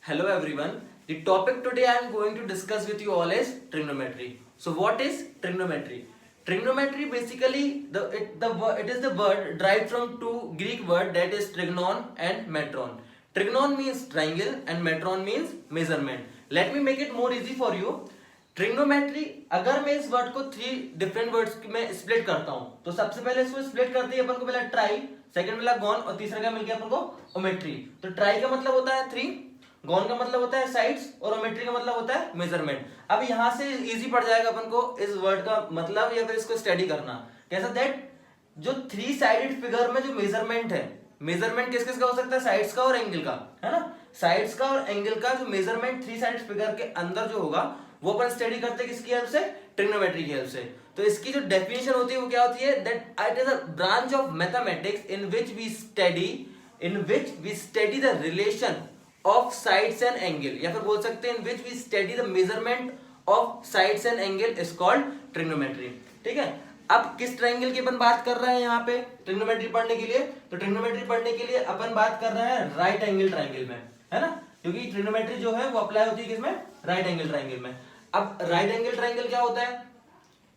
Hello everyone. The topic today I am going to discuss with you all is trigonometry. So what is trigonometry? Trigonometry basically it is the word derived from two Greek word that is trigonon and metron. Trigonon means triangle and metron means measurement. Let me make it more easy for you. Trigonometry अगर मैं इस word को 3 different words में split करता हूं तो सबसे पहले इसको स्प्लिट करते ही अपन को मिला ट्राई, सेकंड मिला गॉन और तीसरा क्या मिल गया अपन को ओमेट्री। तो ट्राई का मतलब होता है 3, गॉन का मतलब होता है साइड्स और ओमेट्री का मतलब होता है मेजरमेंट। अब यहां से इजी पड़ जाएगा अपन को इस वर्ड का मतलब या फिर इसको स्टडी करना कैसा। दैट जो 3 साइडेड फिगर में जो मेजरमेंट है, मेजरमेंट किस किस का हो सकता है, साइड्स का और एंगल का, है ना। साइड्स का और एंगल का जो मेजरमेंट 3 साइडेड फिगर के अंदर जो होगा वो अपन स्टडी करते हैं किसकी हेल्प से, ट्रिग्नोमेट्री की हेल्प से। तो इसकी जो डेफिनेशन होती है वो क्या होती है, that it is a branch of mathematics in which we study the relation of sides and angle, या फिर बोल सकते हैं in which we study the measurement of sides and angle is called trigonometry. ठीक है। अब किस ट्रायंगल की अपन बात कर रहे हैं यहाँ पे ट्रिग्नोमेट्री पढ़ने के लिए, तो ट्रिग्नोमेट्री पढ़ने के लिए अपन बात कर रहे हैं राइट एंगल ट्रायंगल में, है ना। क्योंकि ट्रिग्नोमेट्री जो है वो अप्लाई होती है किसमें, राइट एंगल ट्रायंगल में। अब राइट एंगल ट्रायंगल क्या होता है,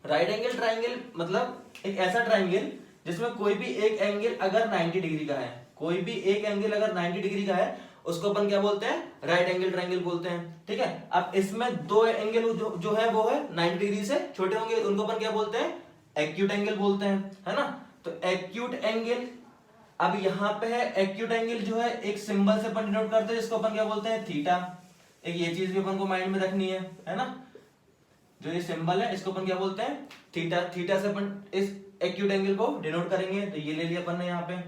राइट एंगल ट्रायंगल मतलब एक ऐसा ट्रायंगल जिसमें कोई भी एक एंगल अगर 90 डिग्री का है, कोई भी एक एंगल अगर 90 डिग्री का है उसको अपन क्या बोलते हैं, राइट एंगल ट्रायंगल बोलते हैं। ठीक है। अब इसमें दो एंगल जो है वो है 90 डिग्री से छोटे होंगे, उनको अपन क्या बोलते हैं, एक्यूट एंगल बोलते हैं, है ना। तो एक्यूट एंगल, अब यहाँ पे है एक्यूट एंगल जो है एक सिंबल से अपन डिनोट करते हैं जिसको अपन क्या बोलते हैं, थीटा। एक ये चीज भी अपन को माइंड में रखनी है ना। जो ये सिंबल है इसको अपन क्या बोलते हैं, थीटा। थीटा से अपन इस एक्यूट एंगल को डिनोट करेंगे। तो ये ले लिया अपन ने यहाँ पे।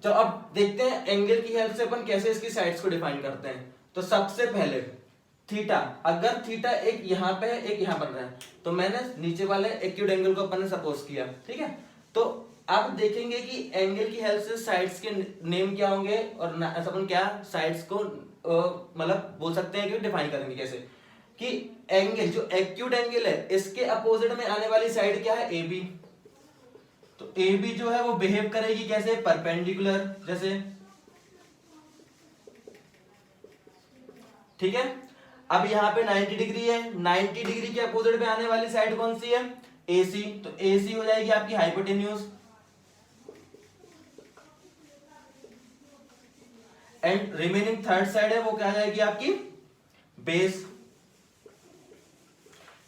चलो अब देखते हैं एंगल की हेल्प से अपन कैसे इसकी साइड्स को डिफाइन करते हैं। तो सबसे पहले थीटा, अगर थीटा एक यहाँ पे है एक यहाँ बन रहा है तो मैंने नीचे वाले एक्यूट एंगल को अपन ने सपोज किया। ठीक है। तो अब देखेंगे कि एंगल की हेल्प से साइड्स के नेम क्या होंगे और अपन क्या साइड्स को मतलब बोल सकते हैं कि डिफाइन करेंगे कैसे। कि एंगल जो एक्यूट एंगल है इसके अपोजिट में आने वाली साइड क्या है, ए बी। तो ए बी जो है वो बिहेव करेगी कैसे, परपेंडिकुलर जैसे। ठीक है। अब यहाँ पे 90 डिग्री है, 90 डिग्री के अपोजिट में आने वाली साइड कौन सी है, AC। तो AC हो जाएगी आपकी hypotenuse. And remaining third side है वो क्या जाएगी आपकी, बेस।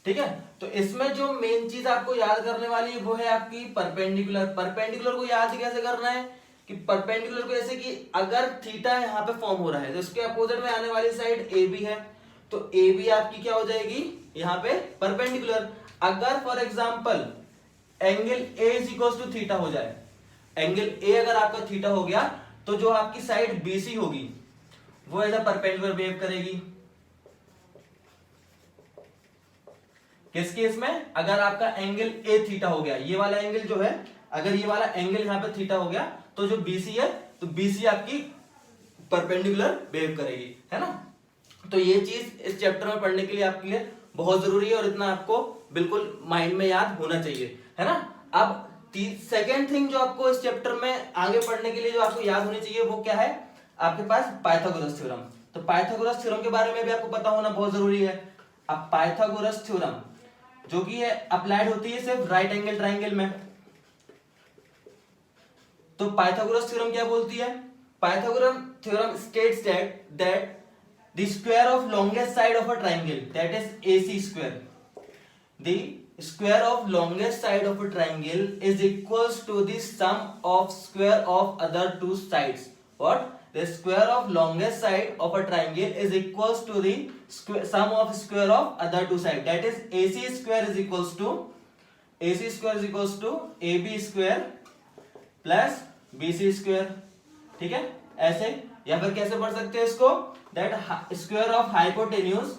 ठीक है। तो इसमें जो मेन चीज आपको याद करने वाली है वो है आपकी परपेंडिकुलर। परपेंडिकुलर को याद कैसे करना है कि परपेंडिकुलर को ऐसे कि अगर थीटा यहाँ पे फॉर्म हो रहा है तो इसके अपोजिट में आने वाली साइड ए बी है, तो ए बी आपकी क्या हो जाएगी यहाँ पे परपेंडिकुलर। अगर for example angle A is equal to theta हो जाए, एंगल ए अगर आपका थीटा हो गया तो जो आपकी साइड बीसी होगी वो ऐसा परपेंडिकुलर बिहेव करेगी। किस केस में, अगर आपका एंगल ए थीटा हो गया, ये वाला एंगल जो है अगर ये वाला एंगल यहाँ पे थीटा हो गया तो जो बीसी है तो बीसी आपकी परपेंडिकुलर बिहेव करेगी, है ना। तो ये चीज इस चैप्टर में पढ़ने के लिए आपके लिए बहुत जरूरी है और इतना आपको बिल्कुल माइंड में याद होना चाहिए, है ना। अब सेकेंड थिंग जो आपको इस चैप्टर में आगे पढ़ने के लिए जो आपको याद होनी चाहिए वो क्या है, आपके पास पाइथागोरस थ्योरम। तो पाइथागोरस थ्योरम के बारे में भी आपको पता होना बहुत जरूरी है। अब पाइथागोरस थ्योरम जो कि है अप्लाइड होती है सिर्फ राइट एंगल ट्रायंगल में। तो पाइथागोरस थ्योरम क्या बोलती है, Pythagoras theorem states that the square of longest side of a triangle, that is AC square, the square of longest side of a triangle is equals to the sum of square of other two sides. What? The square of longest side of a triangle is equals to the sum of square of other two sides, that is AC square is equals to AB square plus BC square। ठीक है। ऐसे या फिर कैसे पढ़ सकते हैं इसको, that square of hypotenuse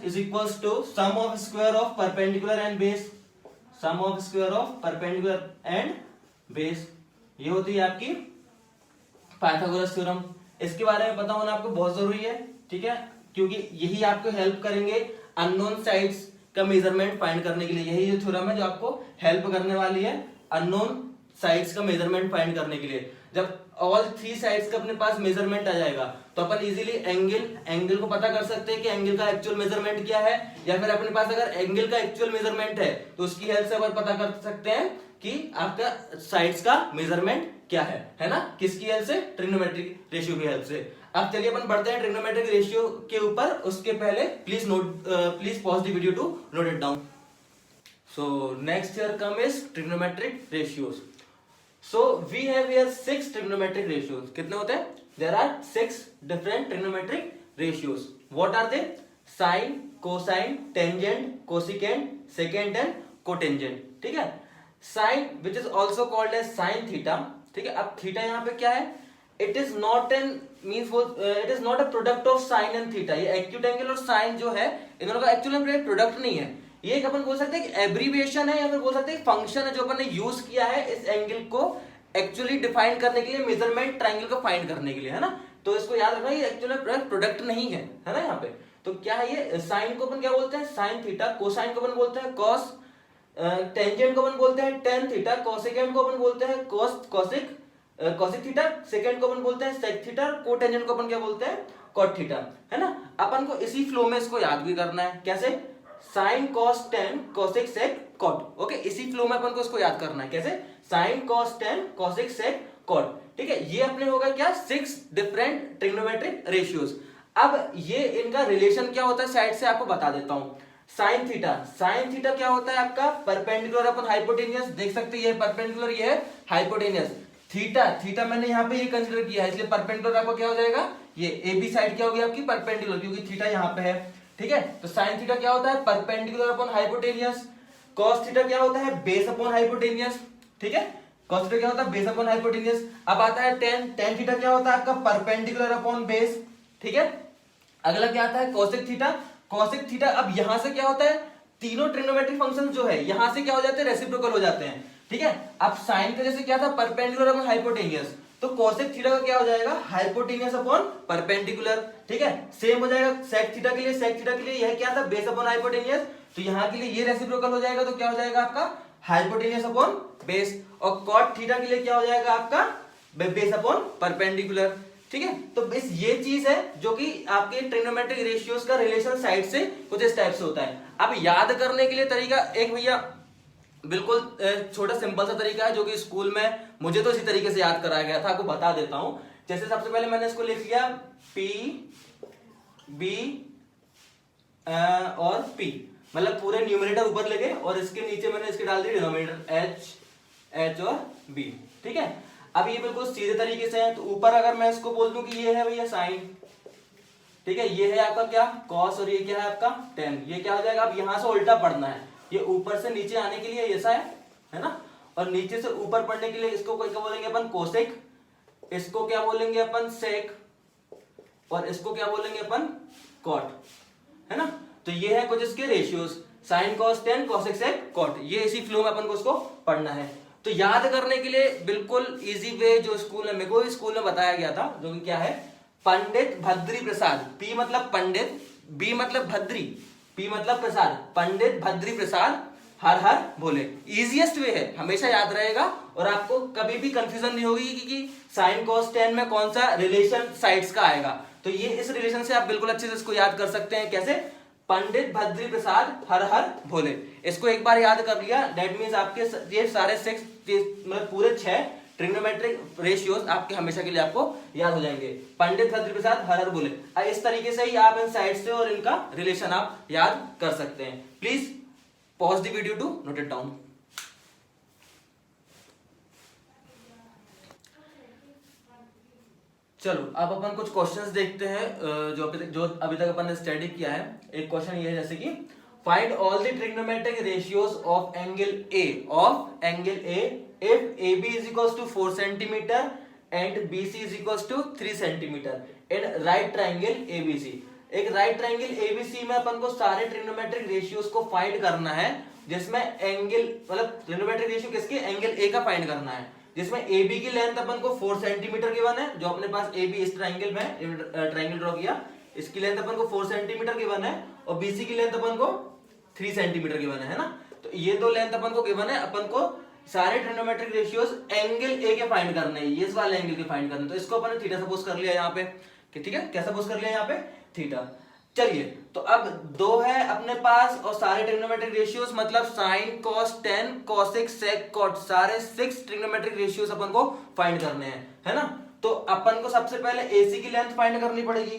is equals to sum of square of perpendicular and base, sum of square of perpendicular and base. ये होती है आपकी पाइथागोरस थ्योरम। इसके बारे में पता होना आपको बहुत जरूरी है। ठीक है। क्योंकि यही आपको हेल्प करेंगे अननोन साइड्स का मेजरमेंट फाइंड करने के लिए। यही जो थ्योरम है जो आपको हेल्प करने वाली है अननोन साइड्स का मेजरमेंट फाइंड करने के लिए। जब ऑल 3 साइड्स का अपने पास मेजरमेंट आ जाएगा तो अपन इजीली एंगल को पता कर सकते हैं कि एंगल का एक्चुअल मेजरमेंट क्या है, या फिर अपने पास अगर एंगल का एक्चुअल मेजरमेंट है तो उसकी हेल्प से अपन पता कर सकते हैं कि आपका साइड्स का मेजरमेंट क्या है ना, किसकी हेल्प से, ट्रिग्नोमेट्रिक रेशियो की हेल्प से। अब चलिए अपन बढ़ते हैं ट्रिग्नोमेट्रिक रेशियो के ऊपर। उसके पहले please pause the video to note it down. So next here come is trigonometric ratios. So we have here 6 trigonometric ratios. कितने होते हैं? There are 6 different trigonometric ratios. What are they? Sine, cosine, tangent, cosecant, secant and cotangent. ठीक है? Sine which is also called as sin theta. ठीक है? अब theta यहाँ पे क्या है? It is not it is not a product of sin and theta. ये acute angle और sin जो है इन दोनों का एक्चुअल में प्रोडक्ट नहीं है। ये एक अपन बोल सकते हैं कि एब्रीविएशन है, या फिर बोल सकते हैं फंक्शन है जो अपन ने यूज किया है इस एंगल को एक्चुअली डिफाइन करने के लिए, मेजरमेंट ट्रायंगल को फाइंड करने के लिए, है ना। तो इसको याद रखना, ये एक्चुअली प्रोडक्ट नहीं है ना यहाँ पे। तो क्या है ये? साइन को अपन क्या बोलते हैं? Sine theta. कोसाइन को अपन बोलते हैं कॉस। टेंजेंट को अपन बोलते हैं टेन थीटा। कोसेकेंट को अपन बोलते हैं कॉसिक थीटा। सेकेंड को अपन बोलते हैं सेक थीटा। कोटेंजेंट को अपन क्या बोलते हैं? कॉट थीटा, है ना। अपन को इसी फ्लो में इसको याद भी करना है। कैसे? Sine cos tan cosec sec cot. Okay, इसी फ्लो में अपन को इसको याद करना है। कैसे? Sine cos tan cosec sec cot. ठीक है, ये अपने होगा क्या? 6 डिफरेंट ट्रिग्नोमेट्रिक रेशियोज। अब ये इनका रिलेशन क्या होता है साइड से आपको बता देता हूं। साइन थीटा क्या होता है आपका? Perpendicular upon hypotenuse. देख सकते हैं ये परपेंडिकुलर, ये है हाइपोटेनियस। थीटा मैंने यहाँ पे ये कंसीडर किया है, इसलिए परपेंडिकुलर आपको क्या हो जाएगा? ये ए बी साइड क्या होगी आपकी? परपेंडिकुलर, क्योंकि थीटा यहाँ पे है। ठीक है, तो साइन थीटा क्या होता है? Perpendicular upon hypotenuse. Cos theta क्या होता है? Base upon hypotenuse. ठीक है, कॉस थीटा क्या होता है? Base upon hypotenuse. अब आता है टेन थीटा क्या होता है आपका? Perpendicular upon base. ठीक है, अगला क्या आता है? Cosec theta. अब यहां से क्या होता है? तीनों ट्रिग्नोमेट्रिक फंक्शन जो है यहां से क्या हो जाते हैं? रेसिप्रोकल हो जाते हैं। ठीक है, अब साइन का जैसे क्या था? परपेंडिकुलर अपॉन हाइपोटेनियस, तो कोसेक थीटा का क्या हो जाएगा? Hypotenuse upon perpendicular. ठीक है, सेम हो जाएगा सेक थीटा के लिए यह क्या था? Base upon hypotenuse. तो यहाँ के लिए ये रेसिप्रोकल हो जाएगा, तो क्या हो जाएगा आपका? Hypotenuse upon base. और कॉट थीटा के लिए क्या हो जाएगा आपका? Base upon perpendicular. ठीक है, तो बस ये चीज है जो कि आपके ट्रिग्नोमेट्रिक रेशियोज का रिलेशन साइड से कुछ इस टाइप से होता है। अब याद करने के लिए तरीका एक भैया बिल्कुल छोटा सिंपल सा तरीका है जो कि स्कूल में मुझे तो इसी तरीके से याद कराया गया था, आपको बता देता हूं। जैसे सबसे पहले मैंने इसको लिख लिया P B और P, मतलब पूरे न्यूमरेटर ऊपर लेके और इसके नीचे मैंने इसके डाल दी डिनोमिनेटर H और B। ठीक है, अब ये बिल्कुल सीधे तरीके से है। तो ऊपर अगर मैं इसको बोल दूं कि ये है भैया साइन, ठीक है, ये है आपका क्या? कॉस, और ये क्या है आपका? टेन। ये क्या हो जाएगा? अब यहां से उल्टा पढ़ना है, ये ऊपर से नीचे आने के लिए ऐसा है ना, और नीचे से ऊपर पढ़ने के लिए इसको क्या बोलेंगे अपन? कोसेक। इसको क्या बोलेंगे अपन? सेक। और इसको क्या बोलेंगे अपन? कॉट, है ना। तो ये है कुछ इसके ratios, sine cos tan cosec sec cot. ये इसी फ्लो में अपन को इसको पढ़ना है। तो याद करने के लिए बिल्कुल इजी वे जो मेरे को स्कूल में बताया गया था, जो कि क्या है? पंडित भद्री प्रसाद। पी मतलब पंडित, बी मतलब भद्री, पी मतलब प्रसाद। पंडित भद्री प्रसाद हर हर बोले। इजीएस्ट वे है, हमेशा याद रहेगा और आपको कभी भी कंफ्यूजन नहीं होगी कि साइन कॉस टेन में कौन सा रिलेशन साइड्स का आएगा। तो ये इस रिलेशन से आप बिल्कुल अच्छे से इसको याद कर सकते हैं। कैसे? पंडित भद्री प्रसाद हर हर भोले। इसको एक बार याद कर लिया, दैट मींस आपके ये सारे 6 मतलब पूरे 6 ट्रिग्नोमेट्रिक रेशियोज आपके हमेशा के लिए आपको याद हो जाएंगे। पंडित भद्री प्रसाद हर हर बोले। इस तरीके से ही आप इन साइड से और इनका रिलेशन आप याद कर सकते हैं। Please pause the video to note it down. चलो अब अपन कुछ क्वेश्चंस देखते हैं जो अभी तक अपन ने स्टडी किया है। एक क्वेश्चन ये है जैसे कि find all the trigonometric ratios of angle A if AB is equals to 4 centimeter and BC is equals to 3 centimeter in right triangle ABC। एक राइट ट्रायंगल ABC में अपन को सारे ट्रिग्नोमेट्रिक रेशियोज को फाइंड करना है, जिसमें एंगल मतलब ट्रिग्नोमेट्रिक रेशियो किसके? एंगल A का फाइंड करना है, जिसमें AB की लेंथ अपन को 4 सेंटीमीटर गिवन है, जो अपने पास AB इस ट्रायंगल में ट्रायंगल ड्रॉ किया, इसकी लेंथ अपन को 4 सेंटीमीटर गिवन है, और BC की लेंथ अपन को 3 सेंटीमीटर गिवन है ना। तो ये दो लेंथ अपन को गिवन है, अपन को सारे ट्रिग्नोमेट्रिक रेशियोज एंगल ए के फाइंड करने हैं, ये इस वाले एंगल के फाइंड करने, तो इसको अपन ने थीटा सपोज कर लिया यहाँ पे कि ठीक है, क्या सपोज कर लिया यहाँ पे, थीटा। चलिए तो अब दो है अपने पास और सारे ट्रिग्नोमेट्रिक रेशियोज मतलब sine cos tan cosec sec cot, सारे 6 ट्रिग्नोमेट्रिक रेशियोज अपन को फाइंड करने हैं, है ना। तो अपन को सबसे पहले एसी की लेंथ फाइंड करनी पड़ेगी,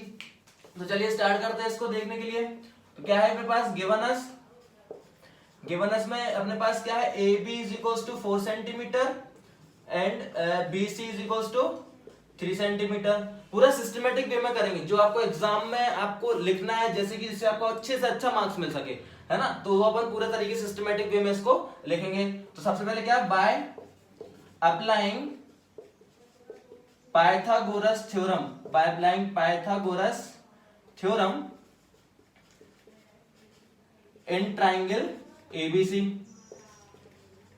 तो चलिए स्टार्ट करते हैं इसको देखने के लिए। तो क्या है अपने पास, गिवन अस में अपने पास क्या है, A B is equals to 4 centimetre and B C is equals to 3 centimetre. पूरा सिस्टमेटिक वे में करेंगे, जो आपको एग्जाम में आपको लिखना है, जैसे कि जिससे आपको अच्छे से अच्छा मार्क्स मिल सके, है ना, तो वो अपन पूरा तरीके से सिस्टमेटिक वे में इसको लिखेंगे। तो सबसे पहले क्या, by applying Pythagoras theorem, by applying Pythagoras theorem in triangle ABC.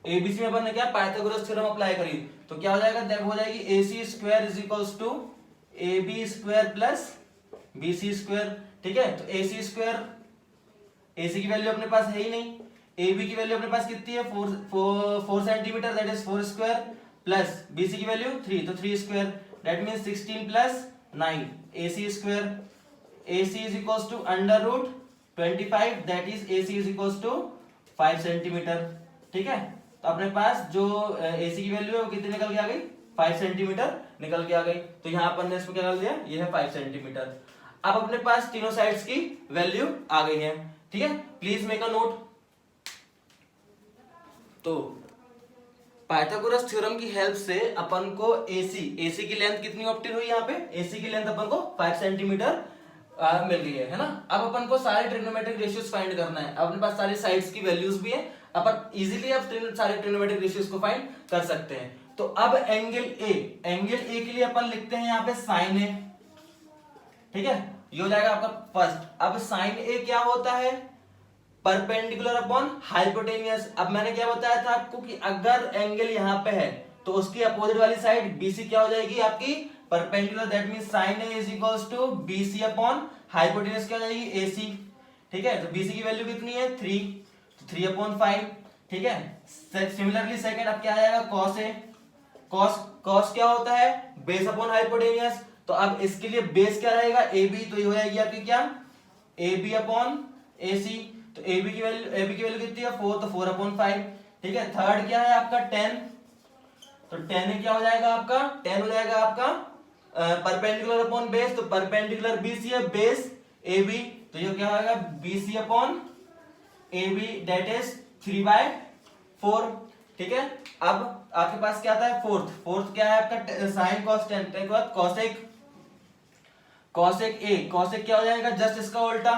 ABC में अपन ने क्या, पाइथागोरस थ्योरम अप्लाई करी, तो क्या हो जाएगा, देखो हो जाएगी AC square is equals to AB square plus BC square. ठीक है, तो AC स्क्वायर, AC की वैल्यू अपने पास है ही नहीं, AB की वैल्यू अपने पास कितनी है, 4 centimetre, that is 4 square, plus BC की वैल्यू 3, तो 3 square, that means 16 plus 9 AC square. AC is equals to under root 25, that is AC is equals to 5 centimetre. ठीक है, तो अपने पास जो AC की वैल्यू है वो कितनी निकल के आ गई, 5 सेंटीमीटर निकल के आ गई। तो यहाँ अपन ने इसको क्या कर दिया, ये है 5 सेंटीमीटर। अब अपने पास तीनों साइड्स की वैल्यू आ गई है। ठीक है, प्लीज मेक अ नोट। तो पाइथागोरस थ्योरम की हेल्प से अपन को AC की लेंथ कितनी ऑब्टेन हुई, यहाँ पे AC की लेंथ अपन को 5 सेंटीमीटर मिल गई है ना। अब अपन को सारे ट्रिग्नोमेट्रिक रेशियोज फाइंड करना है, अपने पास सारे साइड्स की वैल्यूज भी है, अपन इजीली अब सारे ट्रिग्नोमेट्रिक रेशियोज को फाइंड कर सकते हैं। तो अब एंगल ए के लिए अपन लिखते हैं यहाँ पे साइन ए। ठीक है, ये हो जाएगा आपका फर्स्ट। अब साइन ए क्या होता है, परपेंडिकुलर अपॉन हाइपोटेनियस। अब मैंने क्या बताया था आपको कि अगर एंगल यहाँ पे है तो उसकी अपोजिट वाली साइड BC क्या हो जाएगी आपकी, perpendicular, that means sin A is equals to BC upon hypotenuse क्या हो जाएगी AC। ठीक है, तो BC की वैल्यू कितनी है 3, तो 3 अपॉन 5। ठीक है, सिमिलरली सेकंड अब क्या आ जाएगा cos A, cos क्या होता है, बेस अपॉन हाइपोटेनियस, तो अब इसके लिए बेस क्या रहेगा AB, तो ये हो जाएगी आपकी क्या, AB अपॉन AC। तो AB की वैल्यू कितनी है 4, तो 4 अपॉन 5। ठीक है, थर्ड क्या है आपका tan, तो tan क्या हो जाएगा आपका, tan हो जाएगा आपका परपेंडिकुलर अपॉन बेस, तो परपेंडिकुलर BC है, बेस AB, तो ये क्या होगा BC upon AB, that is 3/4। ठीक है, अब आपके पास क्या आता है फोर्थ क्या है आपका, साइन कॉस टेन के बाद कॉसेक A, कॉसेक क्या हो जाएगा जस्ट इसका उल्टा,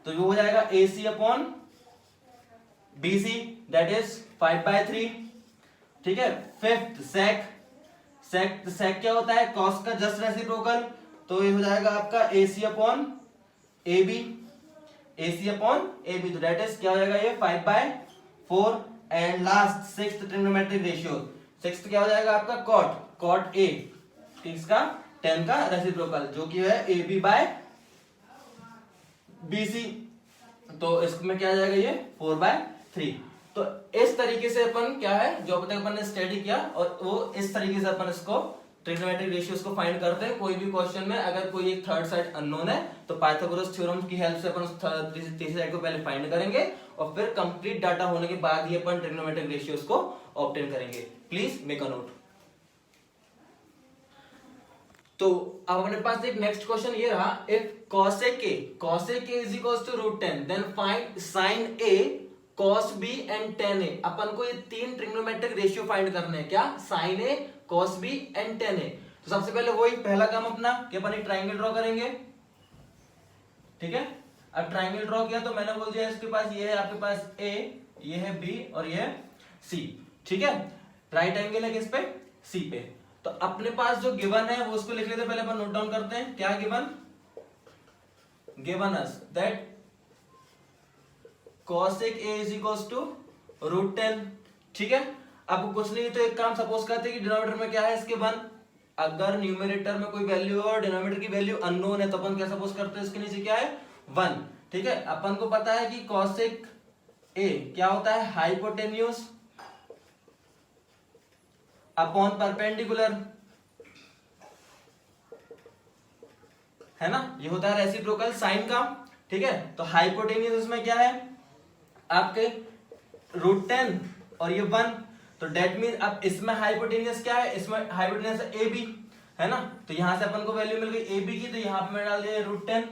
तो वो हो जाएगा AC upon BC, that is 5/3। ठीक है, फिफ्थ सेक क्या होता है, कॉस का जस्ट रेसिप्रोकल, तो ये हो जाएगा आपका AC अपॉन AB, तो दैट इज क्या हो जाएगा ये 5/4। And last sixth trigonometric ratio, sixth क्या हो जाएगा आपका कॉट A, इसका tan का रेसिप्रोकल जो कि है AB बाय BC, तो इसमें क्या आ जाएगा ये 4/3। तो इस तरीके से अपन क्या है जो अपन ने स्टडी किया, और वो इस तरीके से अपन इसको ट्रिग्नोमेट्रिक रेशियोज को फाइंड करते हैं। कोई भी क्वेश्चन में अगर कोई एक थर्ड साइड अननोन है तो पाइथागोरस थ्योरम की हेल्प से अपन तीसरी साइड को पहले फाइंड करेंगे और फिर कंप्लीट डाटा होने के बाद ही अपन ट्रिग्नोमेट्रिक रेशियोज को ऑब्टेन करेंगे। Please make a note. तो अब अपने पास एक नेक्स्ट क्वेश्चन ये रहा, if cosec A is equals to √10 then find sin A cos B and tan A। अपन को ये तीन ट्रिग्नोमेट्रिक रेशियो फाइंड करने हैं, क्या, sin A cos B and tan A। तो सबसे पहले वही पहला काम अपना कि अपन एक ट्राइंगल ड्रॉ करेंगे। ठीक है, अब ट्राइंगल ड्रॉ किया तो मैंने बोल दिया इसके पास ये है आपके पास A, ये है B और ये है C। ठीक है, राइट एंगल है किस पे, C पे। तो अपने पास जो गिवन है वो उसको लिख लेते हैं, पहले अपन नोट डाउन करते हैं। क्या given us that cosec A is equals to √10। ठीक है, अब कुछ नहीं तो एक काम सपोज करते हैं कि डिनोमिनेटर में क्या है इसके 1, अगर न्यूमरेटर में कोई वैल्यू है और डिनोमिनेटर की वैल्यू अननोन है तो अपन क्या सपोज करते हैं इसके नीचे क्या है 1। ठीक है, अपन को पता है कि cosec A क्या होता है हाइपोटेन्यूज, अपॉन परपेंडिकुलर, है ना, ये होता है रेसिप्रोकल साइन का, ठीक है। तो हाइपोटेन्यूज उसमें क्या है आपके √10 और ये 1, तो डेट मीन अब इसमें हाइपोटेन्यूज क्या है, इसमें हाइपोटेन्यूज है ए बी, है ना, तो यहां से अपन को वैल्यू मिल गई ए बी की, तो यहाँ पे मैं डाल दिया √10,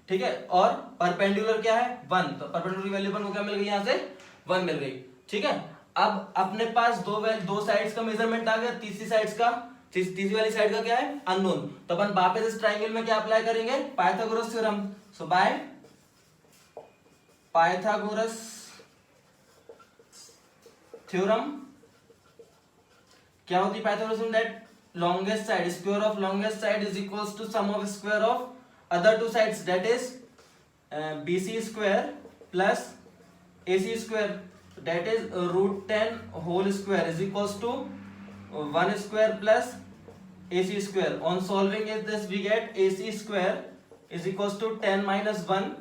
ठीक है, और परपेंडिकुलर क्या है 1, तो परपेंडिकुलर की वैल्यू अपन को क्या मिल गई, यहाँ से 1 मिल गई, ठीक है। अब अपने पास दो साइड्स का मेजरमेंट आ गया, तीसरी वाली साइड का क्या है अननोन, तो अपन वापस इस ट्राइंगल में क्या अप्लाई करेंगे, Pythagoras theorem. So by Pythagoras theorem क्या होती है Pythagoras theorem, that longest side square of longest side is equals to sum of square of other two sides, that is BC square plus AC square, that is √10 whole square is equals to 1 square plus AC square. On solving it, this we get AC square is equals to 10 minus 1,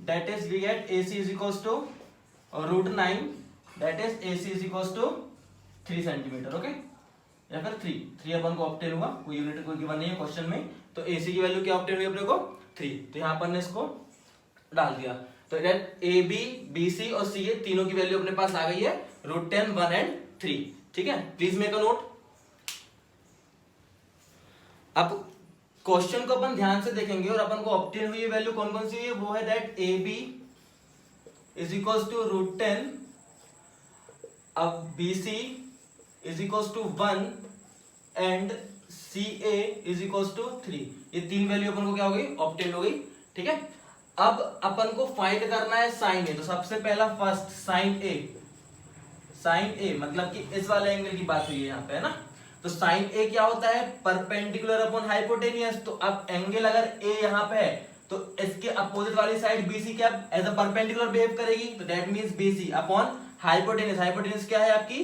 that is we get AC is equals to √9, that is AC is equals to 3 centimeter, okay, या फिर 3 अपन को obtain हुआ, कोई unit कोई given नहीं है question में, तो AC की वैल्यू क्या ऑब्टेन हुई अपने को 3, तो यहाँ अपन ने इसको डाल दिया, तो ए बी बी सी और सी ए तीनों की वैल्यू अपने पास आ गई है √10 1 एंड 3, ठीक है, प्लीज मेक अ नोट। अब क्वेश्चन को अपन ध्यान से देखेंगे और अपन को ऑब्टेन हुई वैल्यू कौन कौन सी हुई है, वो है that A B is equals to √10, अब B C is equals to 1 and C A is equals to 3, ये तीन वैल्यू अपन को क्या हो गई ऑब्टेन हो गई, ठीक है। अब अपन को फाइंड करना है साइन ए, तो सबसे पहला फर्स्ट साइन ए मतलब कि इस वाले एंगल की बात हुई है यहाँ पे, है ना, तो साइन ए क्या होता है परपेंडिकुलर अपॉन हाइपोटेनियस, तो अब एंगल अगर ए यहाँ पे है तो इसके अपोजिट वाली साइड बीसी क्या एज अ परपेंडिकुलर बिहेव करेगी, तो that means BC upon hypotenuse क्या है आपकी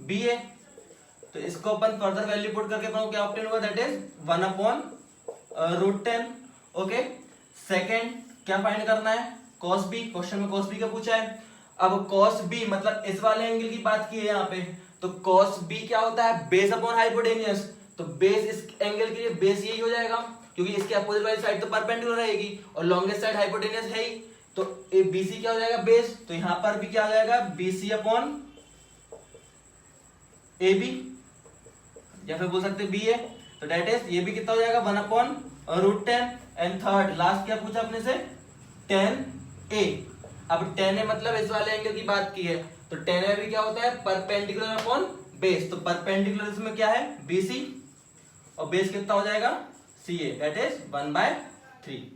बी ए, तो इसको अपन फर्दर वैल्यू पुट करके अपन को क्या ऑब्टेन होगा, that is 1 upon √10, okay. Second क्या फाइंड करना है cos b, क्वेश्चन में cos b का पूछा है, अब cos b मतलब इस वाले एंगल की बात की है यहाँ पे, तो cos b क्या होता है बेस अपॉन हाइपोटेनियस, तो बेस इस एंगल के लिए बेस यही हो जाएगा क्योंकि इसके अपोजिट वाली साइड तो परपेंडिकुलर रहेगी और लॉन्गेस्ट साइड हाइपोटेनियस है ही, तो BC क्या हो जाएगा बेस, तो यहाँ पर भी क्या हो जाएगा BC अपॉन AB, या फिर बोल सकते BA, तो दैट इज ये भी कितना हो जाएगा 1 अपॉन √10, एंड थर्ड लास्ट क्या पूछा अपने से tan A, अब tan A मतलब इस वाले एंगल की बात की है, तो tan A भी क्या होता है परपेंडिकुलर अपॉन बेस, तो परपेंडिकुलर इसमें क्या है BC और बेस कितना हो जाएगा CA, दैट इज 1/3।